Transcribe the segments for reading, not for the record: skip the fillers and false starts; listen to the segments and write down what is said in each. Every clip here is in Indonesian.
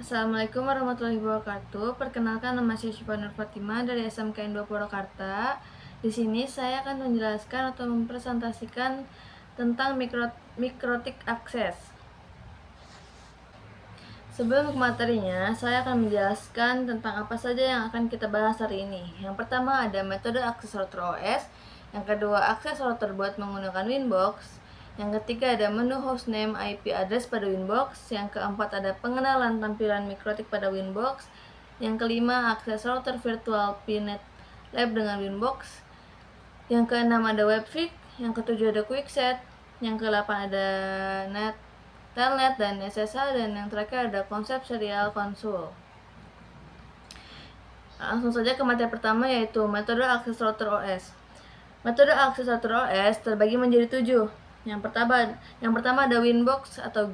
Assalamualaikum warahmatullahi wabarakatuh. Perkenalkan, nama saya Syifa Nur Fatimah dari SMKN 2 Purwakarta. Di sini saya akan menjelaskan atau mempresentasikan tentang mikrotik akses. Sebelum ke materinya, saya akan menjelaskan tentang apa saja yang akan kita bahas hari ini. Yang pertama ada metode akses router OS, yang kedua akses router buat menggunakan Winbox, yang ketiga ada menu hostname IP address pada Winbox, yang keempat ada pengenalan tampilan mikrotik pada Winbox, yang kelima akses router virtual PNet Lab dengan Winbox, yang keenam ada webfig, yang ketujuh ada quickset, yang kedelapan ada telnet dan SSH, dan yang terakhir ada konsep serial konsul. Langsung saja ke materi pertama, yaitu metode akses router OS. Metode akses router OS terbagi menjadi 7. Yang pertama ada Winbox atau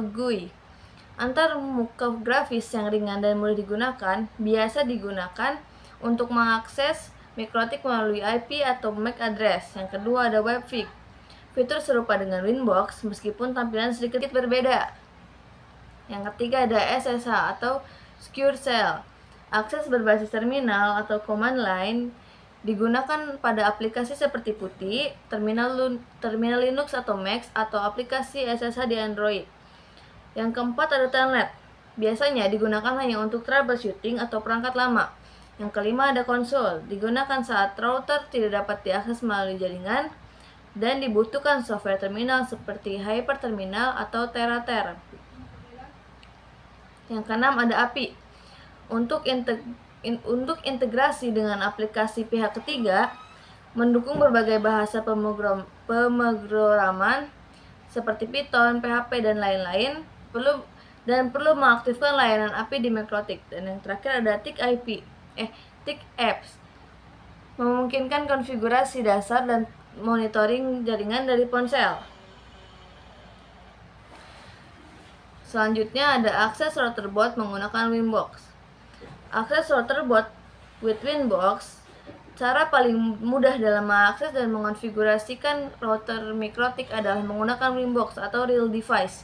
GUI. Antar muka grafis yang ringan dan mudah digunakan biasa digunakan untuk mengakses mikrotik melalui IP atau MAC address. Yang kedua ada webfig. Fitur serupa dengan Winbox meskipun tampilan sedikit berbeda. Yang ketiga ada SSH atau Secure Shell. Akses berbasis terminal atau command line digunakan pada aplikasi seperti PuTTY, terminal Linux atau Mac, atau aplikasi SSH di Android. Yang keempat ada telnet. Biasanya digunakan hanya untuk troubleshooting atau perangkat lama. Yang kelima ada konsul. Digunakan saat router tidak dapat diakses melalui jaringan dan dibutuhkan software terminal seperti Hyperterminal atau Terater. Yang keenam ada API. Untuk integrasi dengan aplikasi pihak ketiga, mendukung berbagai bahasa pemrograman seperti Python, PHP, dan lain-lain, perlu mengaktifkan layanan API di mikrotik. Dan yang terakhir ada TIC apps, memungkinkan konfigurasi dasar dan monitoring jaringan dari ponsel. Selanjutnya ada akses router bot menggunakan Winbox. Akses router bot with Winbox, cara paling mudah dalam mengakses dan mengonfigurasikan router mikrotik adalah menggunakan Winbox atau real device.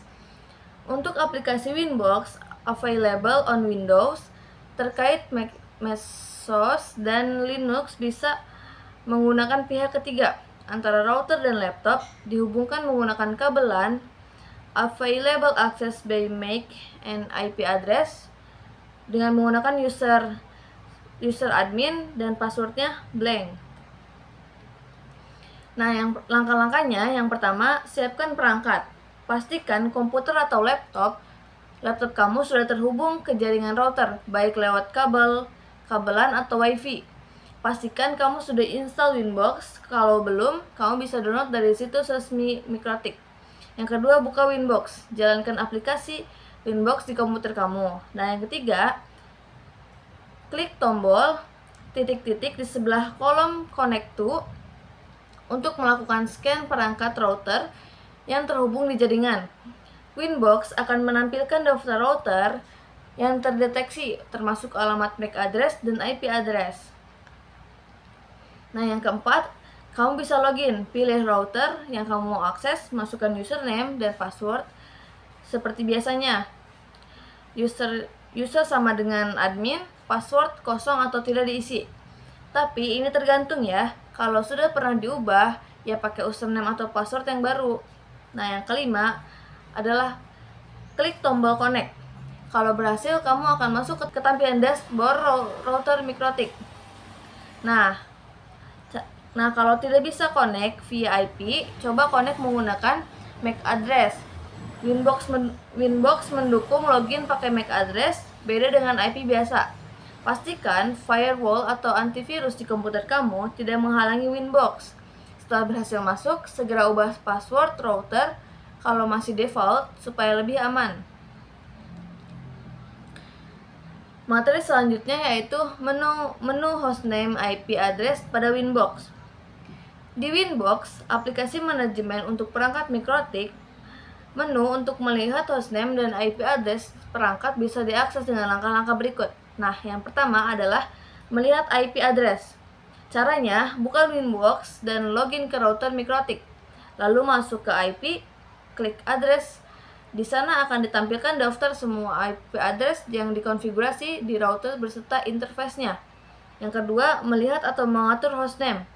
Untuk aplikasi Winbox available on Windows terkait Mesos dan Linux bisa menggunakan pihak ketiga antara router dan laptop, dihubungkan menggunakan kabel LAN, available access by MAC and IP address dengan menggunakan user admin dan passwordnya blank. Nah, langkah-langkahnya, yang pertama, siapkan perangkat. Pastikan komputer atau laptop kamu sudah terhubung ke jaringan router, baik lewat kabelan atau wifi. Pastikan kamu sudah install Winbox. Kalau belum, kamu bisa download dari situs resmi mikrotik. Yang kedua, buka Winbox. Jalankan aplikasi Winbox di komputer kamu. Nah, yang ketiga, klik tombol titik-titik di sebelah kolom Connect to untuk melakukan scan perangkat router yang terhubung di jaringan. Winbox akan menampilkan daftar router yang terdeteksi, termasuk alamat MAC address dan IP address. Nah, yang keempat, kamu bisa login. Pilih router yang kamu mau akses, masukkan username dan password seperti biasanya. User sama dengan admin, password kosong atau tidak diisi. Tapi ini tergantung ya. Kalau sudah pernah diubah, ya pakai username atau password yang baru. Nah, yang kelima adalah klik tombol connect. Kalau berhasil, kamu akan masuk ke tampilan dashboard router mikrotik. Nah, kalau tidak bisa connect via IP, coba connect menggunakan MAC address. Winbox mendukung login pakai MAC address, beda dengan IP biasa. Pastikan firewall atau antivirus di komputer kamu tidak menghalangi Winbox. Setelah berhasil masuk, segera ubah password router kalau masih default supaya lebih aman. Materi selanjutnya yaitu menu hostname IP address pada Winbox. Di Winbox, aplikasi manajemen untuk perangkat mikrotik, menu untuk melihat hostname dan IP address perangkat bisa diakses dengan langkah-langkah berikut. Nah, yang pertama adalah melihat IP address. Caranya, buka Winbox dan login ke router mikrotik. Lalu masuk ke IP, klik address Di sana akan ditampilkan daftar semua IP address yang dikonfigurasi di router beserta interface-nya. Yang kedua, melihat atau mengatur hostname.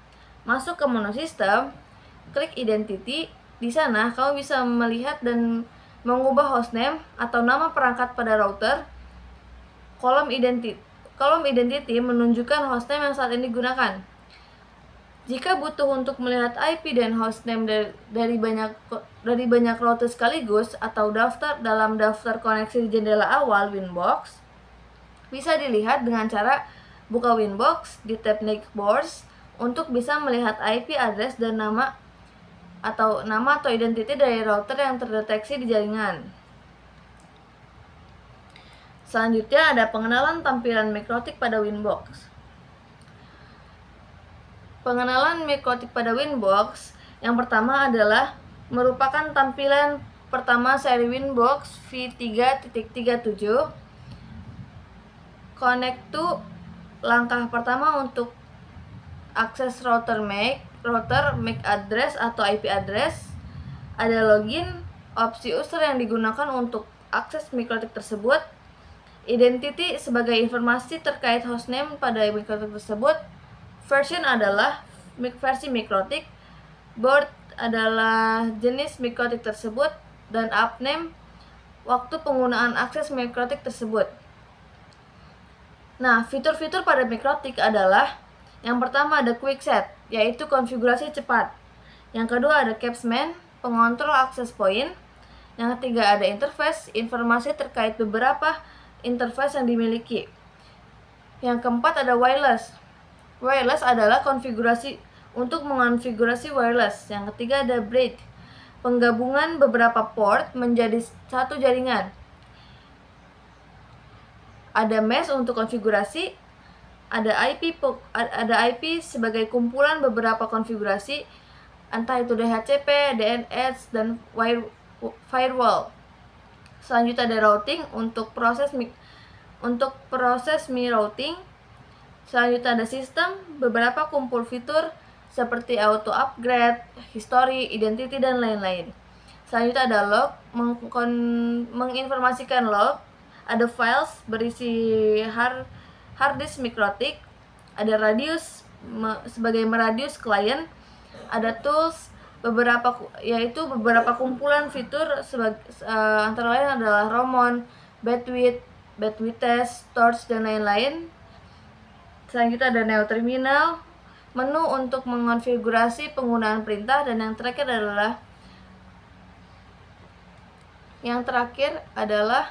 Masuk ke menu sistem, klik identity. Di sana kamu bisa melihat dan mengubah hostname atau nama perangkat pada router. Kolom identity menunjukkan hostname yang saat ini digunakan. Jika butuh untuk melihat IP dan hostname dari banyak router sekaligus atau dalam daftar koneksi di jendela awal Winbox, bisa dilihat dengan cara buka Winbox di tab Neighbors untuk bisa melihat IP address dan nama atau identiti dari router yang terdeteksi di jaringan. Selanjutnya ada pengenalan tampilan MikroTik pada Winbox. Pengenalan MikroTik pada Winbox yang pertama adalah merupakan tampilan pertama seri Winbox V3.37. Connect to langkah pertama untuk akses router MAC address atau IP address. Ada login, opsi user yang digunakan untuk akses MikroTik tersebut, identity sebagai informasi terkait hostname pada MikroTik tersebut, version adalah versi MikroTik, board adalah jenis MikroTik tersebut, dan upname waktu penggunaan akses MikroTik tersebut. Nah, fitur-fitur pada MikroTik adalah yang pertama ada Quick Set, yaitu konfigurasi cepat. Yang kedua ada Capsman, pengontrol akses point. Yang ketiga ada interface, informasi terkait beberapa interface yang dimiliki. Yang keempat ada wireless. Wireless adalah konfigurasi untuk mengonfigurasi wireless. Yang ketiga ada bridge, penggabungan beberapa port menjadi satu jaringan. Ada mesh untuk konfigurasi. Ada IP sebagai kumpulan beberapa konfigurasi, entah itu DHCP, DNS, dan firewall. Selanjutnya ada routing untuk proses Mi routing. Selanjutnya ada sistem, beberapa kumpul fitur seperti auto upgrade, history, identity, dan lain-lain. Selanjutnya ada log, menginformasikan log. Ada files berisi hard disk MikroTik. Ada radius sebagai meradius klien. Ada tools, yaitu beberapa kumpulan fitur antara lain adalah Romon, bandwidth test, torch, dan lain-lain. Selanjutnya ada Neo Terminal, menu untuk mengonfigurasi penggunaan perintah, dan yang terakhir ada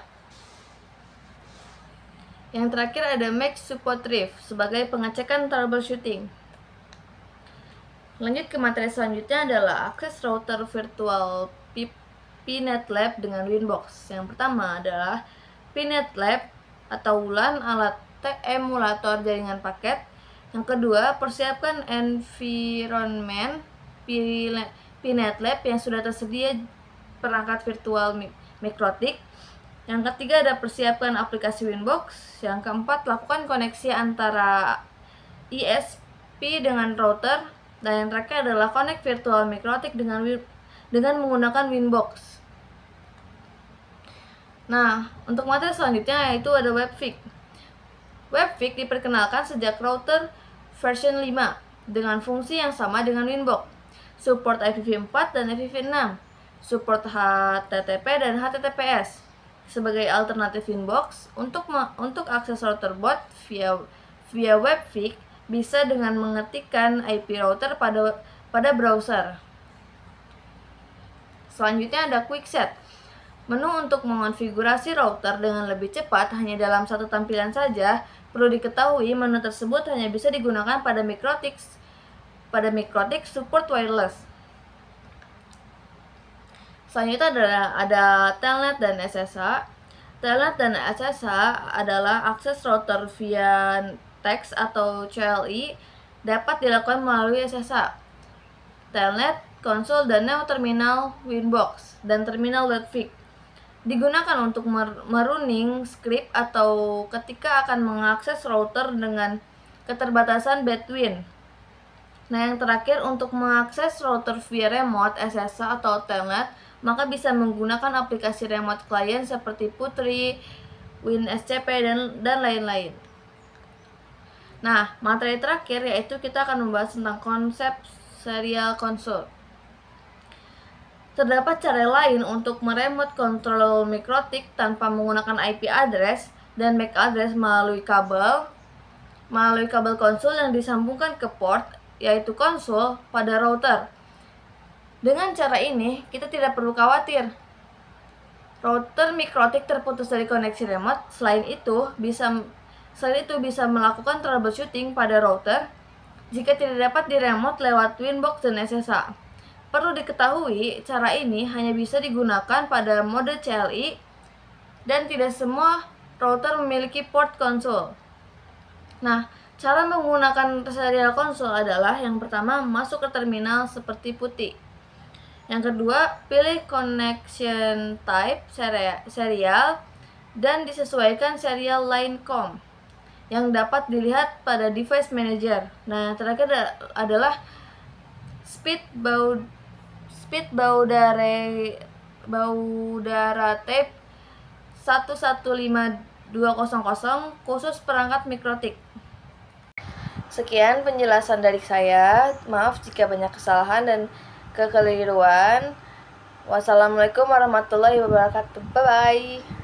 Mac Support Riff sebagai pengecekan troubleshooting. Lanjut ke materi selanjutnya adalah akses router virtual PNetLab dengan Winbox. Yang pertama adalah PNetLab atau WLAN, alat emulator jaringan paket. Yang kedua, persiapkan environment PNetLab yang sudah tersedia perangkat virtual MikroTik. Yang ketiga ada persiapkan aplikasi Winbox. Yang keempat, lakukan koneksi antara ISP dengan router. Dan yang terakhir adalah connect virtual MikroTik dengan menggunakan Winbox. Nah, untuk materi selanjutnya yaitu ada WebFig. WebFig diperkenalkan sejak router version 5 dengan fungsi yang sama dengan Winbox. Support IPv4 dan IPv6. Support HTTP dan HTTPS. Sebagai alternatif Winbox, untuk akses router bot via WebFig bisa dengan mengetikkan IP router pada browser. Selanjutnya ada Quick Set. Menu untuk mengonfigurasi router dengan lebih cepat hanya dalam satu tampilan saja. Perlu diketahui, menu tersebut hanya bisa digunakan pada MikroTik support wireless. Selanjutnya ada Telnet dan SSH. Telnet dan SSH adalah akses router via text atau CLI dapat dilakukan melalui SSH, Telnet, konsol, dan Neo Terminal Winbox, dan terminal WebFig. Digunakan untuk merunning script atau ketika akan mengakses router dengan keterbatasan bandwidth. Nah, yang terakhir untuk mengakses router via remote SSH atau Telnet maka bisa menggunakan aplikasi remote client seperti Putri, WinSCP, dan lain-lain. Nah, materi terakhir yaitu kita akan membahas tentang konsep serial console. Terdapat cara lain untuk meremote control mikrotik tanpa menggunakan IP address dan MAC address melalui kabel konsol yang disambungkan ke port, yaitu konsol, pada router. Dengan cara ini, kita tidak perlu khawatir router mikrotik terputus dari koneksi remote. Selain itu bisa melakukan troubleshooting pada router jika tidak dapat diremote lewat Winbox dan SSH. Perlu diketahui, cara ini hanya bisa digunakan pada mode CLI dan tidak semua router memiliki port konsol. Nah, cara menggunakan serial console adalah yang pertama, masuk ke terminal seperti putih. Yang kedua, pilih connection type serial dan disesuaikan serial line COM yang dapat dilihat pada device manager. Nah, terakhir adalah speed baudara tape 115200 khusus perangkat mikrotik. Sekian penjelasan dari saya. Maaf jika banyak kesalahan dan kekeliruan. Wassalamualaikum warahmatullahi wabarakatuh. Bye bye.